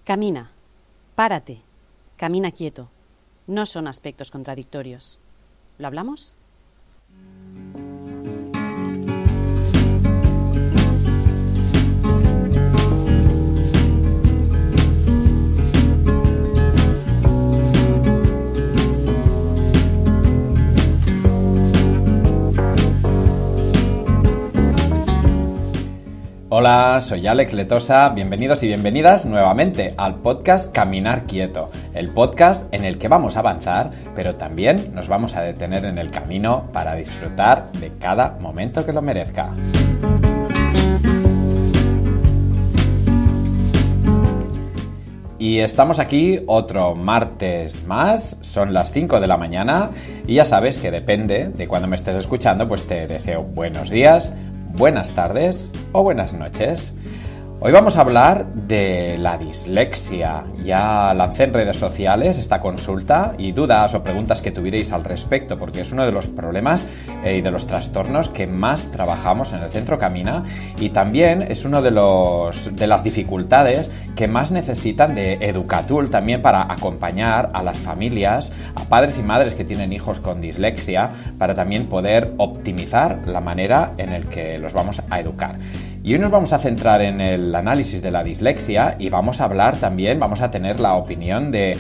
Camina, párate, camina quieto. No son aspectos contradictorios. ¿Lo hablamos? Hola, soy Alex Letosa, bienvenidos y bienvenidas nuevamente al podcast Caminar Quieto, el podcast en el que vamos a avanzar, pero también nos vamos a detener en el camino para disfrutar de cada momento que lo merezca. Y estamos aquí otro martes más, son las 5 de la mañana y ya sabes que depende de cuando me estés escuchando, pues te deseo buenos días, buenas tardes o buenas noches. Hoy vamos a hablar de la dislexia. Ya lancé en redes sociales esta consulta y dudas o preguntas que tuvierais al respecto, porque es uno de los problemas y de los trastornos que más trabajamos en el Centro Camina, y también es uno de las dificultades que más necesitan de Educatul también para acompañar a las familias, a padres y madres que tienen hijos con dislexia, para también poder optimizar la manera en la que los vamos a educar. Y hoy nos vamos a centrar en el análisis de la dislexia y vamos a hablar también, vamos a tener la opinión de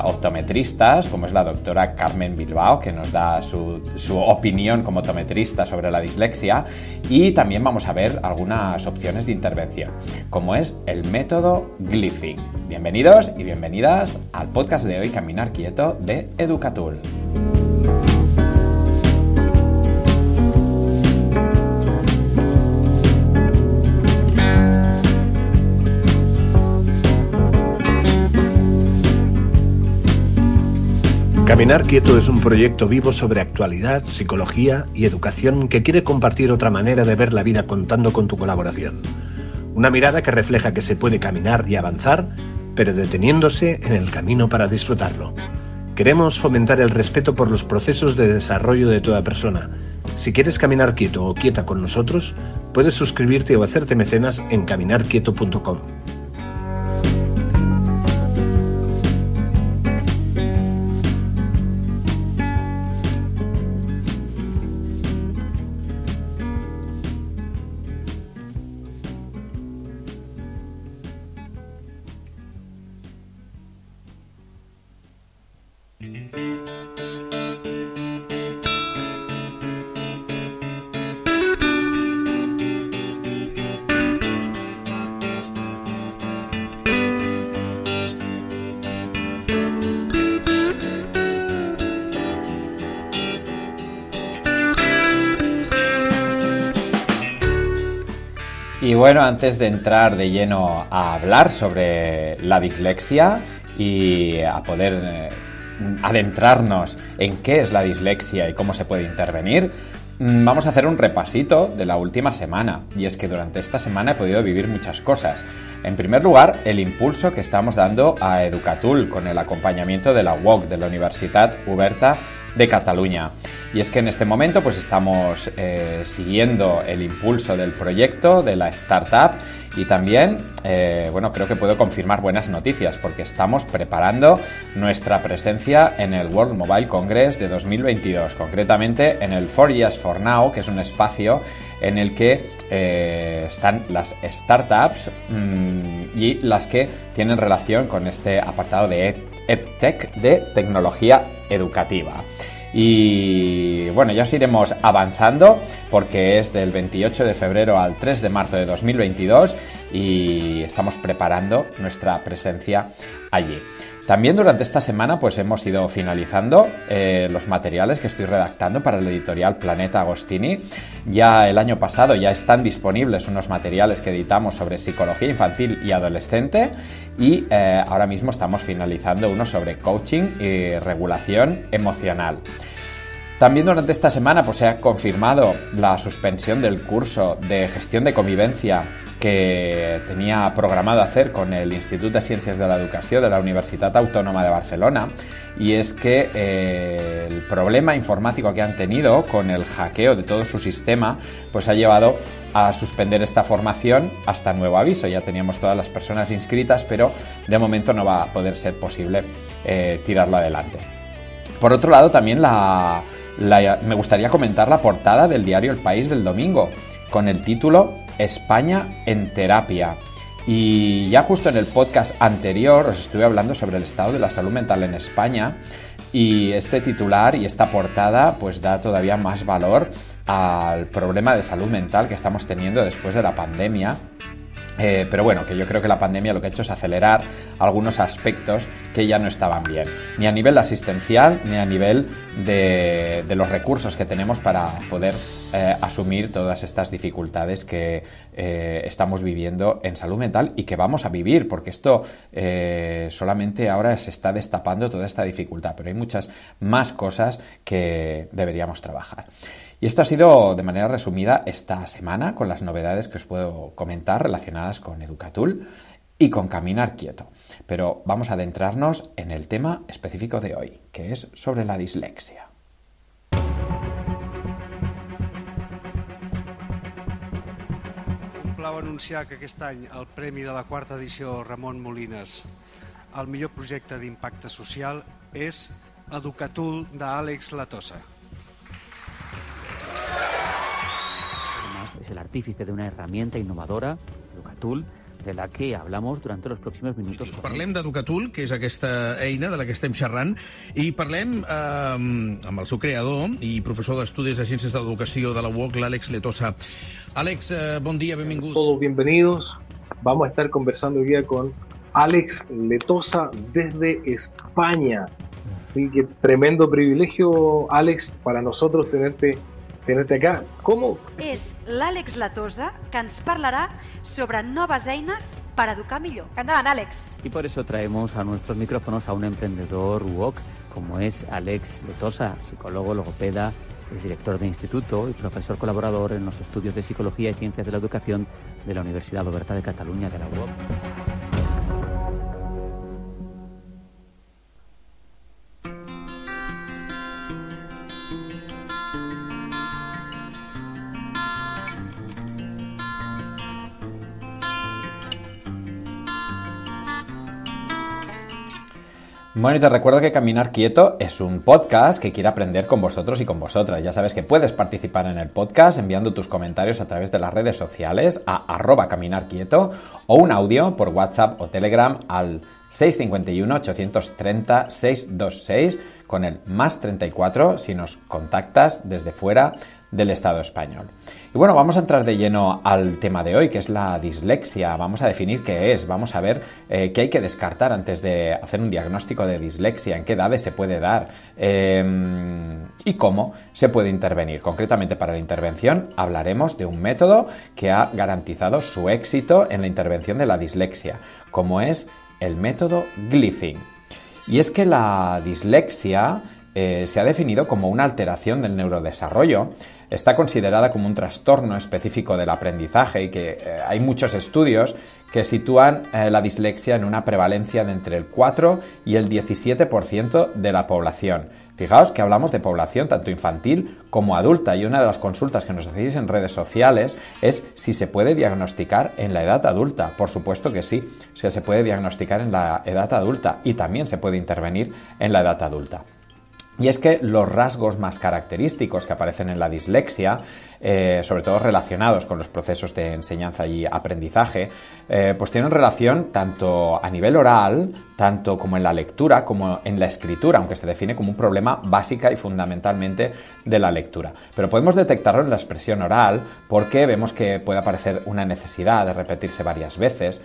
optometristas, como es la doctora Carmen Bilbao, que nos da su opinión como optometrista sobre la dislexia, y también vamos a ver algunas opciones de intervención, como es el método Glyphing. Bienvenidos y bienvenidas al podcast de hoy, Caminar Quieto, de Educatul. Caminar Quieto es un proyecto vivo sobre actualidad, psicología y educación que quiere compartir otra manera de ver la vida contando con tu colaboración. Una mirada que refleja que se puede caminar y avanzar, pero deteniéndose en el camino para disfrutarlo. Queremos fomentar el respeto por los procesos de desarrollo de toda persona. Si quieres caminar quieto o quieta con nosotros, puedes suscribirte o hacerte mecenas en caminarquieto.com. Y bueno, antes de entrar de lleno a hablar sobre la dislexia y a poder adentrarnos en qué es la dislexia y cómo se puede intervenir, vamos a hacer un repasito de la última semana. Y es que durante esta semana he podido vivir muchas cosas. En primer lugar, el impulso que estamos dando a Educatul con el acompañamiento de la UOC, de la Universitat Oberta de Cataluña. Y es que en este momento pues estamos siguiendo el impulso del proyecto, de la startup, y también, creo que puedo confirmar buenas noticias porque estamos preparando nuestra presencia en el World Mobile Congress de 2022, concretamente en el 4Years for Now, que es un espacio en el que están las startups y las que tienen relación con este apartado de EdTech, de tecnología educativa. Y bueno, ya os iremos avanzando porque es del 28 de febrero al 3 de marzo de 2022 y estamos preparando nuestra presencia allí. También durante esta semana pues hemos ido finalizando los materiales que estoy redactando para la editorial Planeta Agostini. Ya el año pasado ya están disponibles unos materiales que editamos sobre psicología infantil y adolescente y ahora mismo estamos finalizando uno sobre coaching y regulación emocional. También durante esta semana pues, se ha confirmado la suspensión del curso de gestión de convivencia que tenía programado hacer con el Institut de Ciències de l'Educació de la Universitat Autònoma de Barcelona, y es que el problema informático que han tenido con el hackeo de todo su sistema pues ha llevado a suspender esta formación hasta nuevo aviso. Ya teníamos todas las personas inscritas, pero de momento no va a poder ser posible tirarlo adelante. Por otro lado, también me gustaría comentar la portada del diario El País del domingo, con el título España en terapia. Y ya justo en el podcast anterior os estuve hablando sobre el estado de la salud mental en España, y este titular y esta portada pues da todavía más valor al problema de salud mental que estamos teniendo después de la pandemia. Pero bueno, que yo creo que la pandemia lo que ha hecho es acelerar algunos aspectos que ya no estaban bien, ni a nivel asistencial ni a nivel de los recursos que tenemos para poder asumir todas estas dificultades que estamos viviendo en salud mental y que vamos a vivir, porque esto solamente ahora se está destapando toda esta dificultad, pero hay muchas más cosas que deberíamos trabajar. Y esto ha sido de manera resumida esta semana con las novedades que os puedo comentar relacionadas con Educatul y con Caminar Quieto. Pero vamos a adentrarnos en el tema específico de hoy, que es sobre la dislexia. Em plau anunciar que aquest any el premi de la quarta edició Ramon Molines al millor projecte d'impacte social és Educatul d'Àlex Latosa. Es el artífice de una herramienta innovadora, Educatul, de la que hablamos durante los próximos minutos. Parlem d'Educatul, que és aquesta eina de la que estem xerrant, i parlem amb el seu creador i professor d'Estudis de Ciències de l'Educació de la UOC, l'Àlex Letosa. Àlex, bon dia, benvingut. Todos bienvenidos. Vamos a estar conversando hoy día con Àlex Letosa desde España. Así que tremendo privilegio, Àlex, para nosotros tenerte acá. ¿Cómo? És l'Àlex Latosa que ens parlarà sobre noves eines per educar millor. Endavant, Àlex. Y por eso traemos a nuestros micrófonos a un emprendedor UOC, como es Àlex Letosa, psicólogo, logopeda, es director de instituto y profesor colaborador en los estudios de Psicología y Ciencias de la Educación de la Universidad Oberta de Cataluña, de la UOC. Bueno, y te recuerdo que Caminar Quieto es un podcast que quiere aprender con vosotros y con vosotras. Ya sabes que puedes participar en el podcast enviando tus comentarios a través de las redes sociales a @caminarquieto o un audio por WhatsApp o Telegram al 651 830 626 con el +34 si nos contactas desde fuera del Estado español. Y bueno, vamos a entrar de lleno al tema de hoy, que es la dislexia. Vamos a definir qué es, vamos a ver qué hay que descartar antes de hacer un diagnóstico de dislexia, en qué edades se puede dar y cómo se puede intervenir. Concretamente, para la intervención hablaremos de un método que ha garantizado su éxito en la intervención de la dislexia, como es el método Glyphing. Y es que la dislexia se ha definido como una alteración del neurodesarrollo. Está considerada como un trastorno específico del aprendizaje y que hay muchos estudios que sitúan la dislexia en una prevalencia de entre el 4 y el 17% de la población. Fijaos que hablamos de población tanto infantil como adulta, y una de las consultas que nos hacéis en redes sociales es si se puede diagnosticar en la edad adulta. Por supuesto que sí, se puede diagnosticar en la edad adulta y también se puede intervenir en la edad adulta. Y es que los rasgos más característicos que aparecen en la dislexia, sobre todo relacionados con los procesos de enseñanza y aprendizaje, pues tienen relación tanto a nivel oral, tanto como en la lectura, como en la escritura, aunque se define como un problema básica y fundamentalmente de la lectura. Pero podemos detectarlo en la expresión oral porque vemos que puede aparecer una necesidad de repetirse varias veces,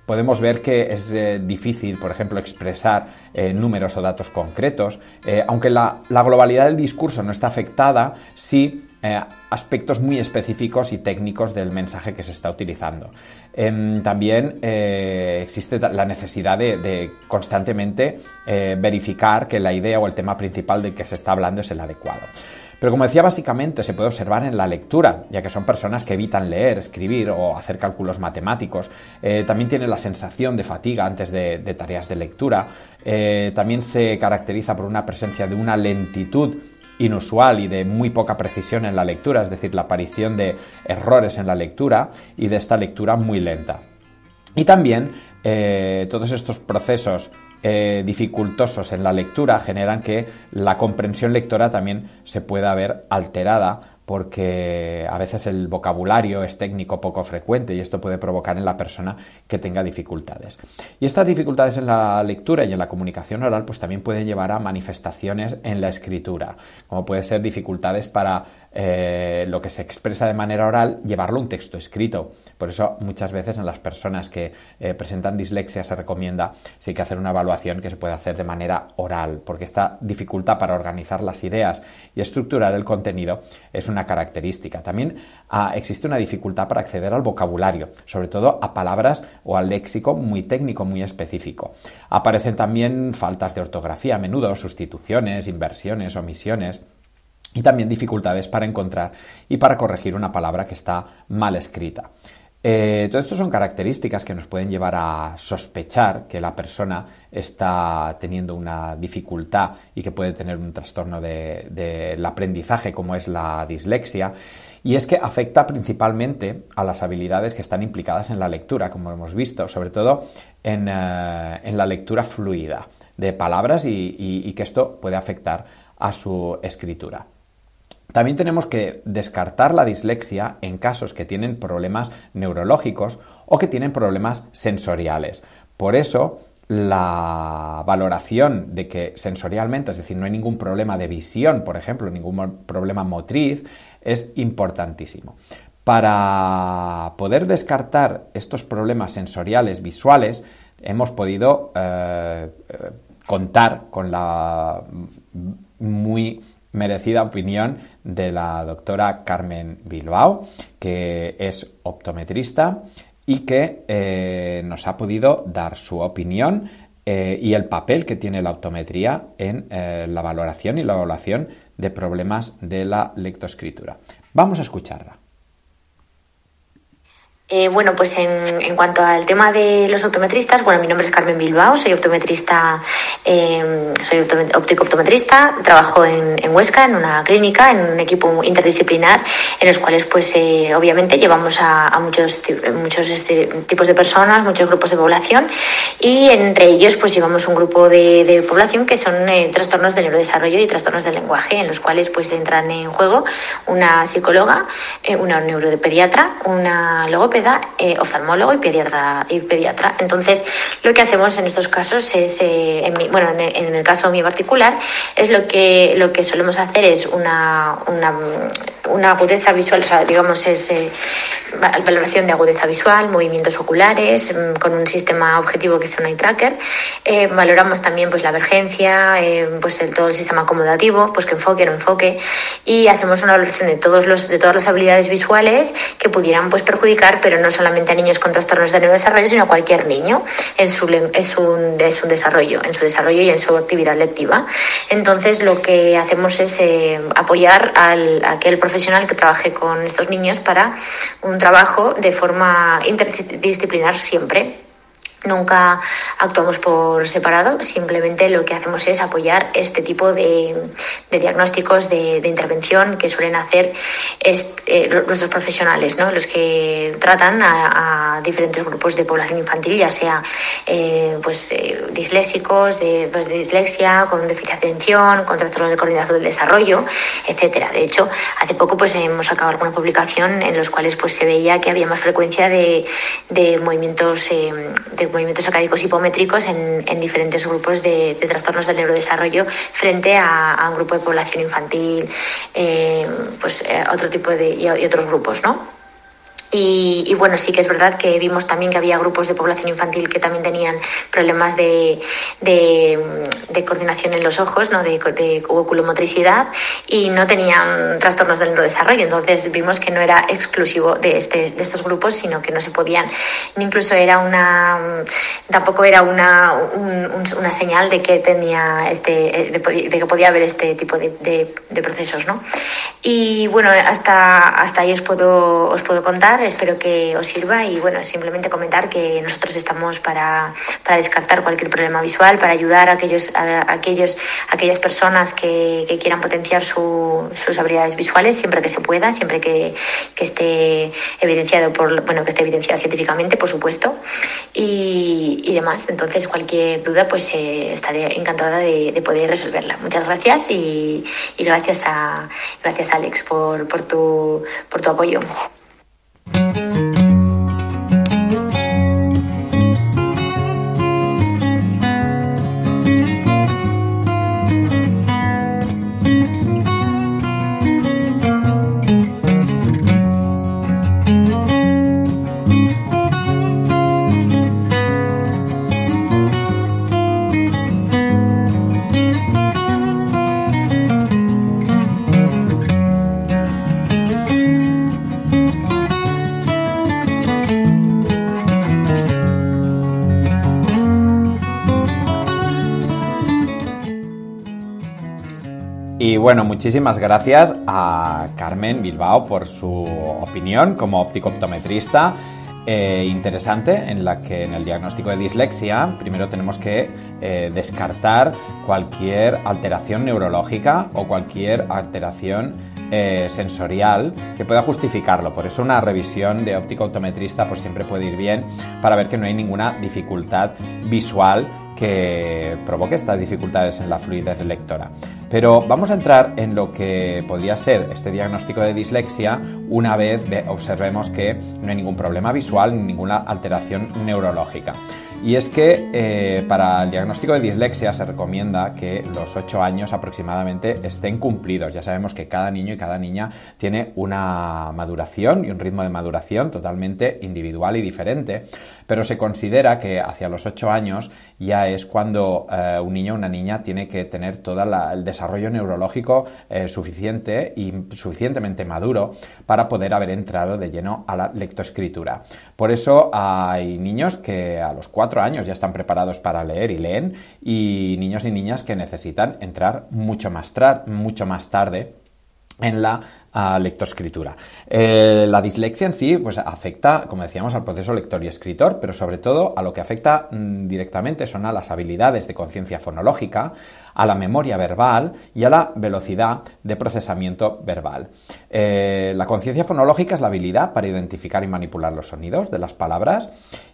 podemos ver que es difícil, por ejemplo, expresar números o datos concretos, aunque la globalidad del discurso no está afectada, sí aspectos muy específicos y técnicos del mensaje que se está utilizando. También existe la necesidad de constantemente verificar que la idea o el tema principal del que se está hablando es el adecuado. Pero como decía, básicamente se puede observar en la lectura, ya que son personas que evitan leer, escribir o hacer cálculos matemáticos. También tienen la sensación de fatiga antes de tareas de lectura. También se caracteriza por una presencia de una lentitud inusual y de muy poca precisión en la lectura, es decir, la aparición de errores en la lectura y de esta lectura muy lenta. Y también todos estos procesos dificultosos en la lectura generan que la comprensión lectora también se pueda ver alterada, porque a veces el vocabulario es técnico poco frecuente y esto puede provocar en la persona que tenga dificultades. Y estas dificultades en la lectura y en la comunicación oral pues también pueden llevar a manifestaciones en la escritura, como puede ser dificultades para lo que se expresa de manera oral, llevarlo a un texto escrito. Por eso muchas veces en las personas que presentan dislexia se recomienda, si hay que hacer una evaluación, que se puede hacer de manera oral, porque esta dificultad para organizar las ideas y estructurar el contenido es una característica. También existe una dificultad para acceder al vocabulario, sobre todo a palabras o al léxico muy técnico, muy específico. Aparecen también faltas de ortografía a menudo, sustituciones, inversiones, omisiones, y también dificultades para encontrar y para corregir una palabra que está mal escrita. Todo esto son características que nos pueden llevar a sospechar que la persona está teniendo una dificultad y que puede tener un trastorno del aprendizaje, como es la dislexia, y es que afecta principalmente a las habilidades que están implicadas en la lectura, como hemos visto, sobre todo en la lectura fluida de palabras y que esto puede afectar a su escritura. También tenemos que descartar la dislexia en casos que tienen problemas neurológicos o que tienen problemas sensoriales. Por eso, la valoración de que sensorialmente, es decir, no hay ningún problema de visión, por ejemplo, ningún problema motriz, es importantísimo. Para poder descartar estos problemas sensoriales visuales, hemos podido contar con la muy merecida opinión de la doctora Carmen Bilbao, que es optometrista y que nos ha podido dar su opinión y el papel que tiene la optometría en la valoración y la evaluación de problemas de la lectoescritura. Vamos a escucharla. Bueno, pues en cuanto al tema de los optometristas, bueno, mi nombre es Carmen Bilbao, soy optometrista, soy óptico-optometrista, trabajo en Huesca, en una clínica, en un equipo interdisciplinar, en los cuales, pues, obviamente llevamos a muchos tipos de personas, muchos grupos de población, y entre ellos, pues, llevamos un grupo de población que son trastornos del neurodesarrollo y trastornos del lenguaje, en los cuales, pues, entran en juego una psicóloga, una neuropediatra, una logopeda, oftalmólogo y pediatra. Entonces, lo que hacemos en estos casos es, en el caso mío particular, es lo que solemos hacer es una agudeza visual, o sea, digamos, es valoración de agudeza visual, movimientos oculares, con un sistema objetivo que es un eye tracker. Valoramos también, pues, la emergencia, todo el sistema acomodativo, pues que enfoque o no enfoque, y hacemos una valoración de todas las habilidades visuales que pudieran, pues, perjudicar, pero no solamente a niños con trastornos de neurodesarrollo, sino a cualquier niño en su desarrollo y en su actividad lectiva. Entonces, lo que hacemos es apoyar a aquel profesional que trabaje con estos niños para un trabajo de forma interdisciplinar siempre. Nunca actuamos por separado, simplemente lo que hacemos es apoyar este tipo de diagnósticos de intervención que suelen hacer nuestros profesionales, ¿no? Los que tratan a diferentes grupos de población infantil, ya sea disléxicos, de dislexia, con déficit de atención, con trastornos de coordinación del desarrollo, etcétera. De hecho, hace poco, pues, hemos sacado alguna publicación en los cuales, pues, se veía que había más frecuencia de movimientos acádicos hipométricos en diferentes grupos de trastornos del neurodesarrollo frente a un grupo de población infantil, otro tipo y otros grupos, ¿no? Y bueno, sí que es verdad que vimos también que había grupos de población infantil que también tenían problemas de coordinación en los ojos, ¿no? de oculomotricidad, y no tenían trastornos del neurodesarrollo. Entonces vimos que no era exclusivo de estos grupos, sino que no se podían, incluso tampoco era una señal de que tenía de que podía haber este tipo de procesos, ¿no? Y bueno, hasta ahí os puedo contar. Espero que os sirva, y bueno, simplemente comentar que nosotros estamos para descartar cualquier problema visual, para ayudar a aquellas personas que quieran potenciar sus habilidades visuales siempre que se pueda, siempre que esté evidenciado que esté evidenciado científicamente, por supuesto, y demás. Entonces, cualquier duda, pues estaré encantada de poder resolverla. Muchas gracias, y gracias a Alex por tu apoyo. Y bueno, muchísimas gracias a Carmen Bilbao por su opinión como óptico-optometrista interesante, en la que en el diagnóstico de dislexia primero tenemos que descartar cualquier alteración neurológica o cualquier alteración sensorial que pueda justificarlo. Por eso una revisión de óptico-optometrista pues siempre puede ir bien, para ver que no hay ninguna dificultad visual que provoque estas dificultades en la fluidez lectora. Pero vamos a entrar en lo que podría ser este diagnóstico de dislexia una vez observemos que no hay ningún problema visual ni ninguna alteración neurológica. Y es que para el diagnóstico de dislexia se recomienda que los 8 años aproximadamente estén cumplidos. Ya sabemos que cada niño y cada niña tiene una maduración y un ritmo de maduración totalmente individual y diferente, pero se considera que hacia los 8 años ya es cuando un niño o una niña tiene que tener todo el desarrollo neurológico suficiente y suficientemente maduro para poder haber entrado de lleno a la lectoescritura. Por eso hay niños que a los 4 años ya están preparados para leer y leen, y niños y niñas que necesitan entrar mucho más tarde en la lectoescritura. La dislexia en sí pues afecta, como decíamos, al proceso lector y escritor, pero sobre todo a lo que afecta directamente son a las habilidades de conciencia fonológica, a la memoria verbal y a la velocidad de procesamiento verbal. La conciencia fonológica es la habilidad para identificar y manipular los sonidos de las palabras,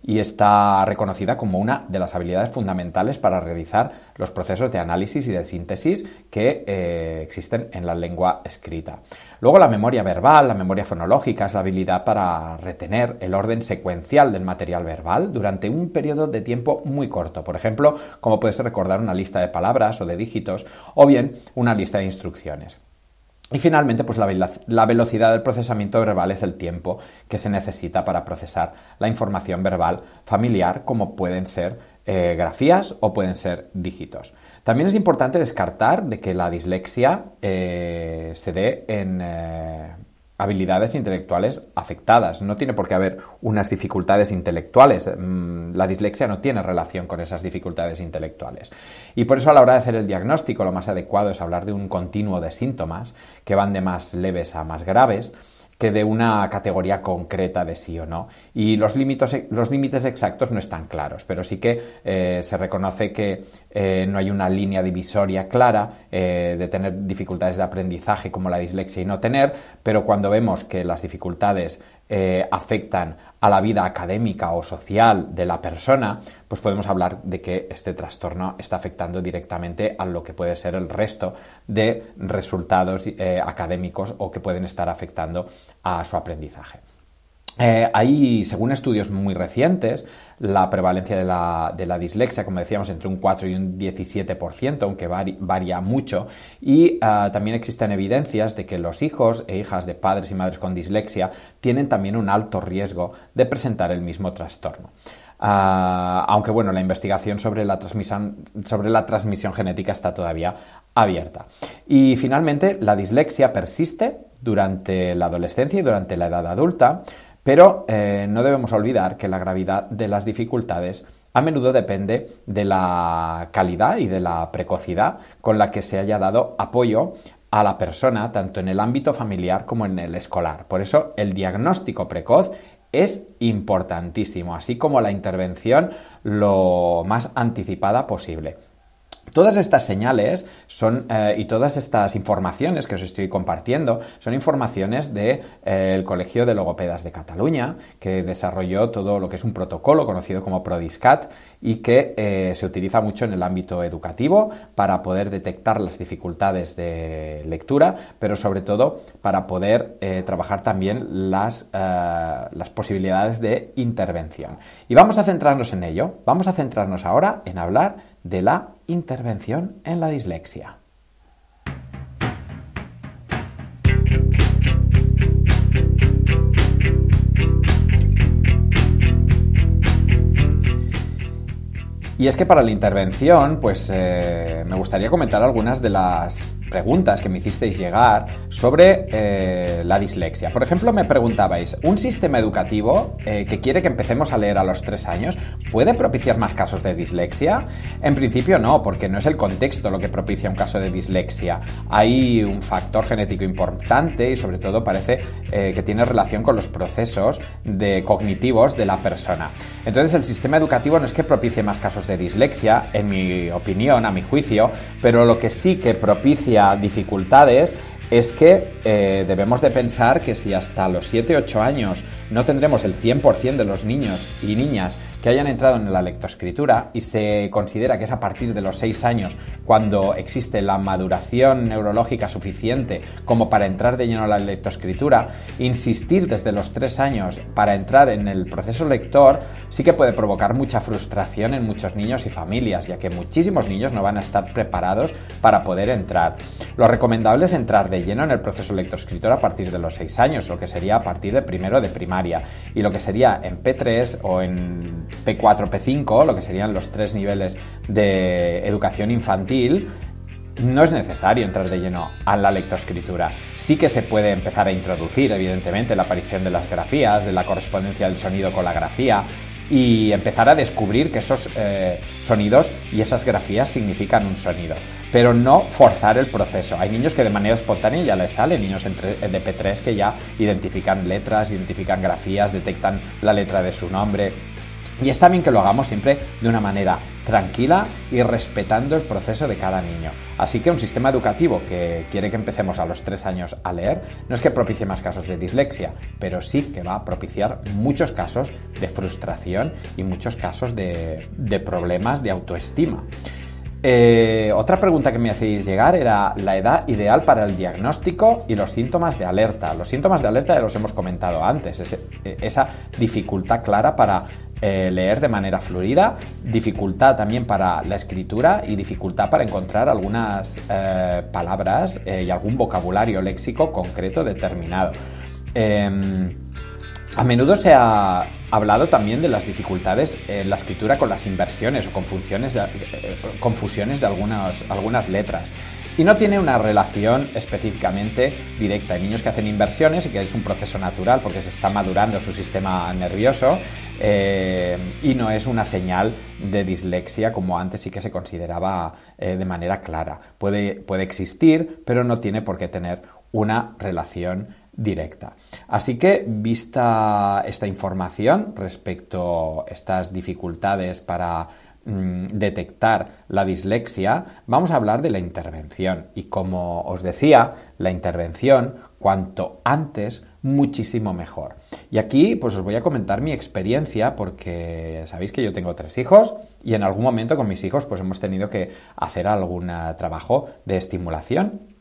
y está reconocida como una de las habilidades fundamentales para realizar los procesos de análisis y de síntesis que existen en la lengua escrita. Luego la memoria verbal, la memoria fonológica, es la habilidad para retener el orden secuencial del material verbal durante un periodo de tiempo muy corto. Por ejemplo, como puede ser recordar una lista de palabras o de dígitos, o bien una lista de instrucciones. Y finalmente, pues la velocidad del procesamiento verbal es el tiempo que se necesita para procesar la información verbal familiar, como pueden ser grafías o pueden ser dígitos. También es importante descartar de que la dislexia se dé en habilidades intelectuales afectadas. No tiene por qué haber unas dificultades intelectuales. La dislexia no tiene relación con esas dificultades intelectuales. Y por eso, a la hora de hacer el diagnóstico, lo más adecuado es hablar de un continuo de síntomas que van de más leves a más graves, que de una categoría concreta de sí o no. Y los límites exactos no están claros, pero sí que se reconoce que no hay una línea divisoria clara de tener dificultades de aprendizaje como la dislexia y no tener, pero cuando vemos que las dificultades afectan a la vida académica o social de la persona, pues podemos hablar de que este trastorno está afectando directamente a lo que puede ser el resto de resultados académicos o que pueden estar afectando a su aprendizaje. Hay, según estudios muy recientes, la prevalencia de la dislexia, como decíamos, entre un 4 y un 17%, aunque varía mucho, y también existen evidencias de que los hijos e hijas de padres y madres con dislexia tienen también un alto riesgo de presentar el mismo trastorno. Aunque bueno, la investigación sobre la transmisión genética está todavía abierta. Y finalmente, la dislexia persiste durante la adolescencia y durante la edad adulta, pero no debemos olvidar que la gravedad de las dificultades a menudo depende de la calidad y de la precocidad con la que se haya dado apoyo a la persona, tanto en el ámbito familiar como en el escolar. Por eso, el diagnóstico precoz es importantísimo, así como la intervención lo más anticipada posible. Todas estas señales y todas estas informaciones que os estoy compartiendo son informaciones del Colegio de Logopedas de Cataluña, que desarrolló todo lo que es un protocolo conocido como PRODISCAT y que se utiliza mucho en el ámbito educativo para poder detectar las dificultades de lectura, pero sobre todo para poder trabajar también las posibilidades de intervención. Y vamos a centrarnos en ello. Vamos a centrarnos ahora en hablar de la intervención en la dislexia. Y es que para la intervención, pues me gustaría comentar algunas de las preguntas que me hicisteis llegar sobre la dislexia. Por ejemplo, me preguntabais, ¿un sistema educativo que quiere que empecemos a leer a los 3 años puede propiciar más casos de dislexia? En principio no, porque no es el contexto lo que propicia un caso de dislexia. Hay un factor genético importante y sobre todo parece que tiene relación con los procesos cognitivos de la persona. Entonces el sistema educativo no es que propicie más casos de dislexia, en mi opinión, a mi juicio, pero lo que sí que propicia dificultades es que debemos de pensar que si hasta los 7-8 años no tendremos el 100% de los niños y niñas que hayan entrado en la lectoescritura y se considera que es a partir de los 6 años cuando existe la maduración neurológica suficiente como para entrar de lleno en la lectoescritura, insistir desde los 3 años para entrar en el proceso lector sí que puede provocar mucha frustración en muchos niños y familias, ya que muchísimos niños no van a estar preparados para poder entrar. Lo recomendable es entrar de lleno en el proceso lectoescritor a partir de los 6 años, lo que sería a partir de primero de primaria, y lo que sería en P3 o en P4, P5, lo que serían los 3 niveles de educación infantil, no es necesario entrar de lleno a la lectoescritura. Sí que se puede empezar a introducir, evidentemente, la aparición de las grafías, de la correspondencia del sonido con la grafía, y empezar a descubrir que esos sonidos y esas grafías significan un sonido, pero no forzar el proceso. Hay niños que de manera espontánea ya les sale, niños de P3 que ya identifican letras, identifican grafías, detectan la letra de su nombre. Y está bien que lo hagamos siempre de una manera tranquila y respetando el proceso de cada niño. Así que un sistema educativo que quiere que empecemos a los 3 años a leer no es que propicie más casos de dislexia, pero sí que va a propiciar muchos casos de frustración y muchos casos de problemas de autoestima. Otra pregunta que me hacéis llegar era la edad ideal para el diagnóstico y los síntomas de alerta. Los síntomas de alerta ya los hemos comentado antes, esa dificultad clara para leer de manera fluida, dificultad también para la escritura y dificultad para encontrar algunas palabras y algún vocabulario léxico concreto determinado. A menudo se ha hablado también de las dificultades en la escritura con las inversiones o confusiones de algunas letras. Y no tiene una relación específicamente directa. Hay niños que hacen inversiones y que es un proceso natural porque se está madurando su sistema nervioso y no es una señal de dislexia como antes sí que se consideraba de manera clara. Puede existir, pero no tiene por qué tener una relación directa. Así que, vista esta información respecto a estas dificultades para detectar la dislexia, vamos a hablar de la intervención. Y como os decía, la intervención, cuanto antes, muchísimo mejor. Y aquí pues os voy a comentar mi experiencia porque sabéis que yo tengo 3 hijos y en algún momento con mis hijos pues hemos tenido que hacer algún trabajo de estimulación.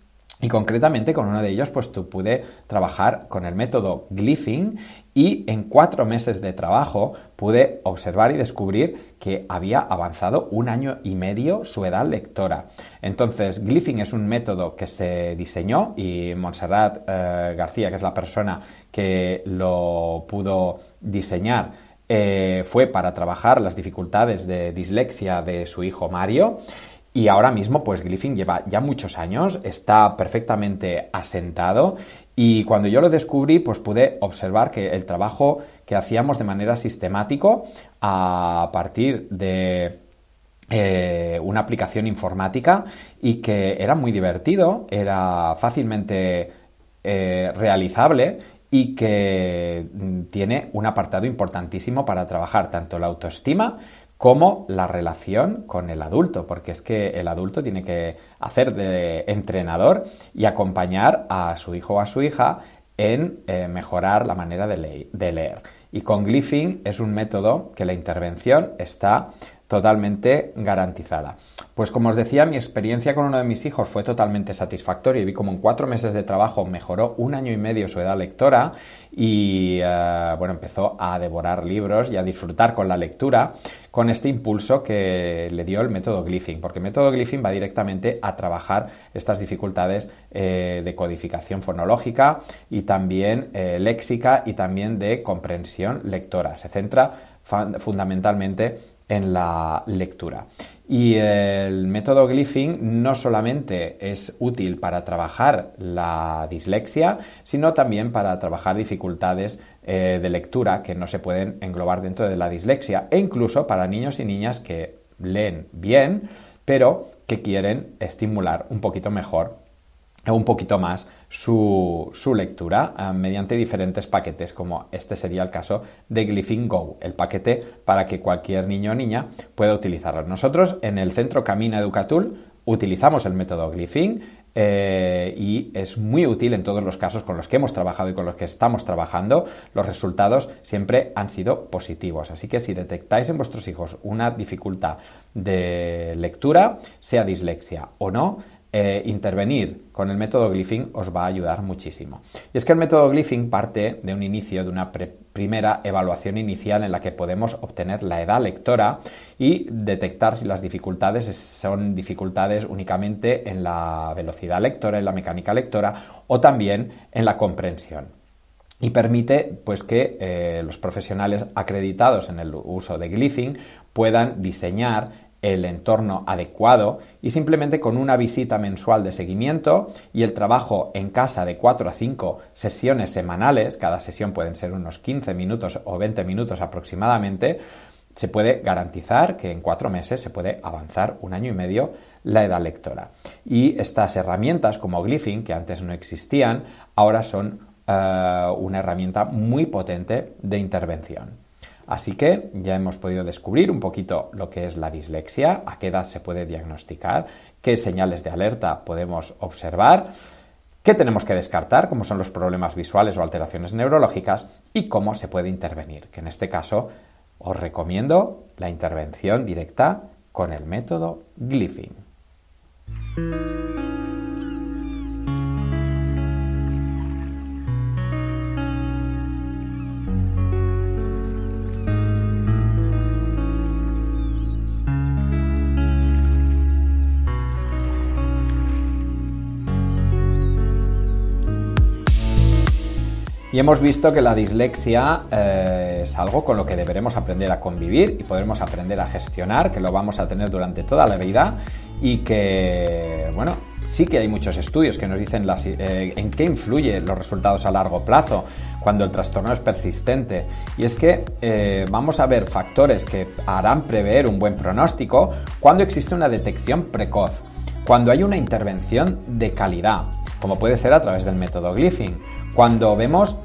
Y concretamente con uno de ellos pues pude trabajar con el método Glyphing y en 4 meses de trabajo pude observar y descubrir que había avanzado 1 año y medio su edad lectora. Entonces, Glyphing es un método que se diseñó y Montserrat García, que es la persona que lo pudo diseñar, fue para trabajar las dificultades de dislexia de su hijo Mario. Y ahora mismo, pues Glyphing lleva ya muchos años, está perfectamente asentado y cuando yo lo descubrí, pues pude observar que el trabajo que hacíamos de manera sistemática a partir de una aplicación informática y que era muy divertido, era fácilmente realizable y que tiene un apartado importantísimo para trabajar tanto la autoestima como la relación con el adulto, porque es que el adulto tiene que hacer de entrenador y acompañar a su hijo o a su hija en mejorar la manera de leer. Y con Glyphing es un método que la intervención está totalmente garantizada. Pues como os decía, mi experiencia con uno de mis hijos fue totalmente satisfactoria y vi como en 4 meses de trabajo mejoró 1 año y medio su edad lectora y empezó a devorar libros y a disfrutar con la lectura con este impulso que le dio el método Glyphing, porque el método Glyphing va directamente a trabajar estas dificultades de codificación fonológica y también léxica y también de comprensión lectora. Se centra fundamentalmente en la lectura. Y el método Glyphing no solamente es útil para trabajar la dislexia, sino también para trabajar dificultades de lectura que no se pueden englobar dentro de la dislexia, e incluso para niños y niñas que leen bien, pero que quieren estimular un poquito mejor o un poquito más su lectura mediante diferentes paquetes, como este sería el caso de Glyphing Go, el paquete para que cualquier niño o niña pueda utilizarlo. Nosotros en el Centro Camina Educatul utilizamos el método Glyphing y es muy útil en todos los casos con los que hemos trabajado y con los que estamos trabajando. Los resultados siempre han sido positivos, así que si detectáis en vuestros hijos una dificultad de lectura, sea dislexia o no, intervenir con el método Glyphing os va a ayudar muchísimo. Y es que el método Glyphing parte de un inicio, de una primera evaluación inicial en la que podemos obtener la edad lectora y detectar si las dificultades son dificultades únicamente en la velocidad lectora, en la mecánica lectora o también en la comprensión. Y permite pues que los profesionales acreditados en el uso de Glyphing puedan diseñar el entorno adecuado y simplemente con una visita mensual de seguimiento y el trabajo en casa de 4 a 5 sesiones semanales, cada sesión pueden ser unos 15 minutos o 20 minutos aproximadamente, se puede garantizar que en 4 meses se puede avanzar 1 año y medio la edad lectora. Y estas herramientas como Glyphing, que antes no existían, ahora son una herramienta muy potente de intervención. Así que ya hemos podido descubrir un poquito lo que es la dislexia, a qué edad se puede diagnosticar, qué señales de alerta podemos observar, qué tenemos que descartar, como son los problemas visuales o alteraciones neurológicas y cómo se puede intervenir, que en este caso os recomiendo la intervención directa con el método Glyphing. Y hemos visto que la dislexia es algo con lo que deberemos aprender a convivir y podremos aprender a gestionar, que lo vamos a tener durante toda la vida y que, bueno, sí que hay muchos estudios que nos dicen en qué influyen los resultados a largo plazo cuando el trastorno es persistente. Y es que vamos a ver factores que harán prever un buen pronóstico cuando existe una detección precoz, cuando hay una intervención de calidad, como puede ser a través del método Glyphing, cuando vemos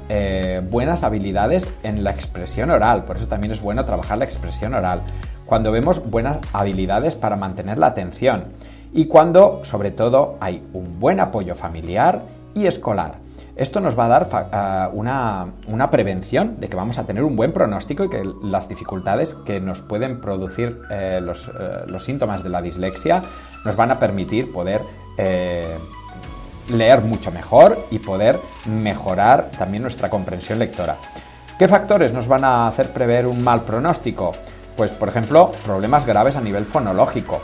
buenas habilidades en la expresión oral, por eso también es bueno trabajar la expresión oral, cuando vemos buenas habilidades para mantener la atención y cuando, sobre todo, hay un buen apoyo familiar y escolar. Esto nos va a dar una prevención de que vamos a tener un buen pronóstico y que las dificultades que nos pueden producir los síntomas de la dislexia nos van a permitir poder leer mucho mejor y poder mejorar también nuestra comprensión lectora. ¿Qué factores nos van a hacer prever un mal pronóstico? Pues, por ejemplo, problemas graves a nivel fonológico,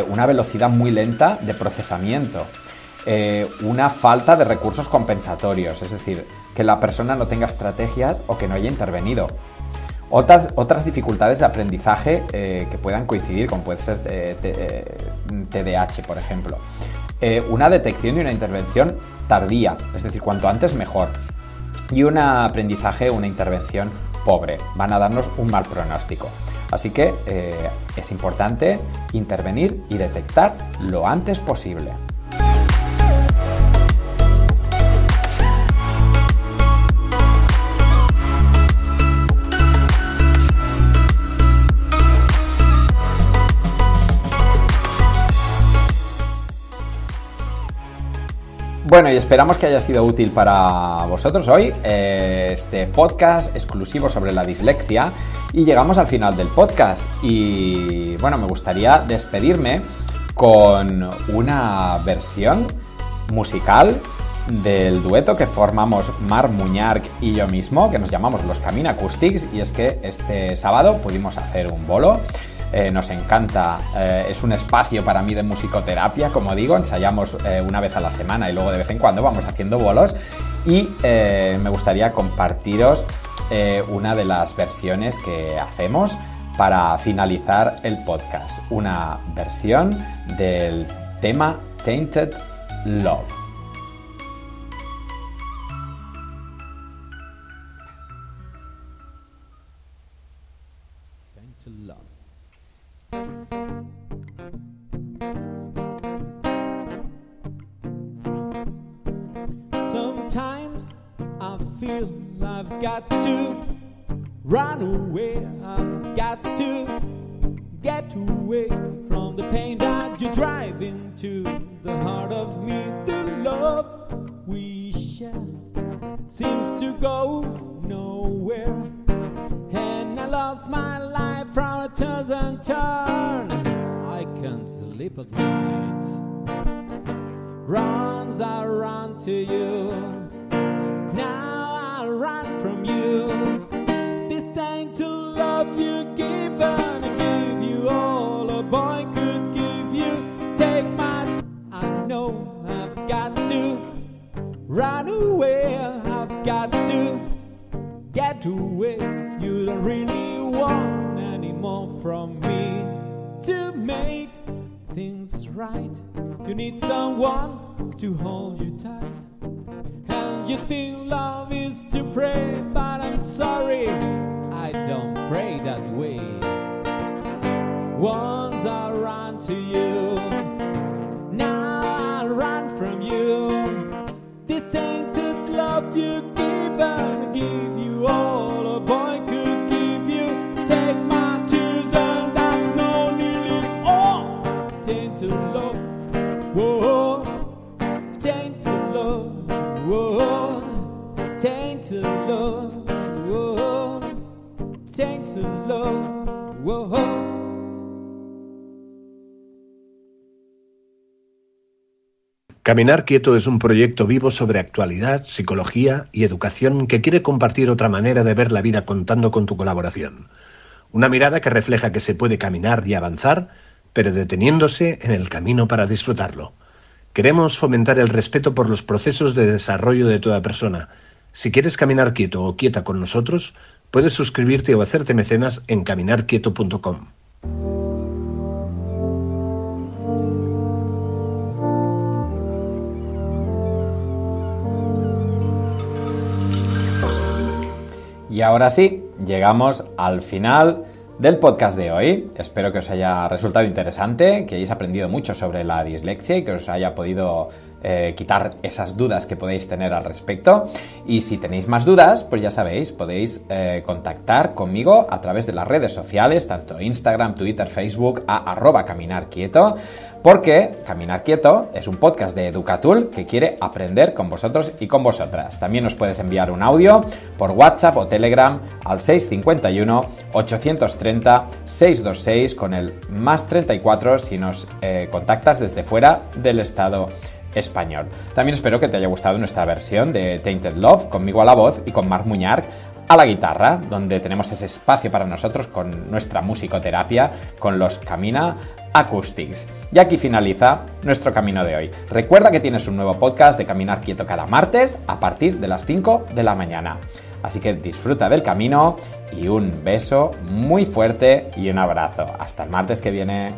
una velocidad muy lenta de procesamiento, una falta de recursos compensatorios, es decir, que la persona no tenga estrategias o que no haya intervenido. Otras dificultades de aprendizaje que puedan coincidir, como puede ser TDAH, por ejemplo. Una detección y una intervención tardía, es decir, cuanto antes mejor. Y un aprendizaje, una intervención pobre. Van a darnos un mal pronóstico. Así que es importante intervenir y detectar lo antes posible. Bueno, y esperamos que haya sido útil para vosotros hoy este podcast exclusivo sobre la dislexia, y llegamos al final del podcast y bueno, me gustaría despedirme con una versión musical del dueto que formamos Marc Muñarc y yo mismo, que nos llamamos Los Camina Acoustics, y es que este sábado pudimos hacer un bolo. Nos encanta, es un espacio para mí de musicoterapia, como digo, ensayamos una vez a la semana y luego de vez en cuando vamos haciendo bolos, y me gustaría compartiros una de las versiones que hacemos para finalizar el podcast, una versión del tema Tainted Love. Sometimes I feel I've got to run away, I've got to get away from the pain that you drive into the heart of me. The love we share seems to go nowhere, and I lost my life from a turn and turn. I can't sleep at night. Runs, I run to you. Now I'll run from you. This time to love you, give and I give you all a boy could give you. Take my I know I've got to run away. I've got to get away. You don't really want any more from me to make things right. You need someone to hold you tight, and you think love is to pray, but I'm sorry, I don't pray that way. Once I ran to you, now I'll run from you. This tainted love you give and I give you all a boy could give you. Take my tears and that's no nearly all. Tainted love, whoa, tainted love, whoa, tainted love, whoa, tainted love, whoa. Caminar Quieto es un proyecto vivo sobre actualidad, psicología y educación que quiere compartir otra manera de ver la vida contando con tu colaboración. Una mirada que refleja que se puede caminar y avanzar, pero deteniéndose en el camino para disfrutarlo. Queremos fomentar el respeto por los procesos de desarrollo de toda persona. Si quieres caminar quieto o quieta con nosotros, puedes suscribirte o hacerte mecenas en caminarquieto.com. Y ahora sí, llegamos al final del podcast de hoy. Espero que os haya resultado interesante, que hayáis aprendido mucho sobre la dislexia y que os haya podido quitar esas dudas que podéis tener al respecto. Y si tenéis más dudas, pues ya sabéis, podéis contactar conmigo a través de las redes sociales, tanto Instagram, Twitter, Facebook, a @caminarquieto, porque Caminar Quieto es un podcast de Educatul que quiere aprender con vosotros y con vosotras. También nos puedes enviar un audio por WhatsApp o Telegram al 651 830 626 con el +34 si nos contactas desde fuera del estado español. También espero que te haya gustado nuestra versión de Tainted Love, conmigo a la voz y con Marc Muñarc a la guitarra, donde tenemos ese espacio para nosotros con nuestra musicoterapia, con los Camina Acoustics. Y aquí finaliza nuestro camino de hoy. Recuerda que tienes un nuevo podcast de Caminar Quieto cada martes a partir de las 5 de la mañana. Así que disfruta del camino y un beso muy fuerte y un abrazo. Hasta el martes que viene.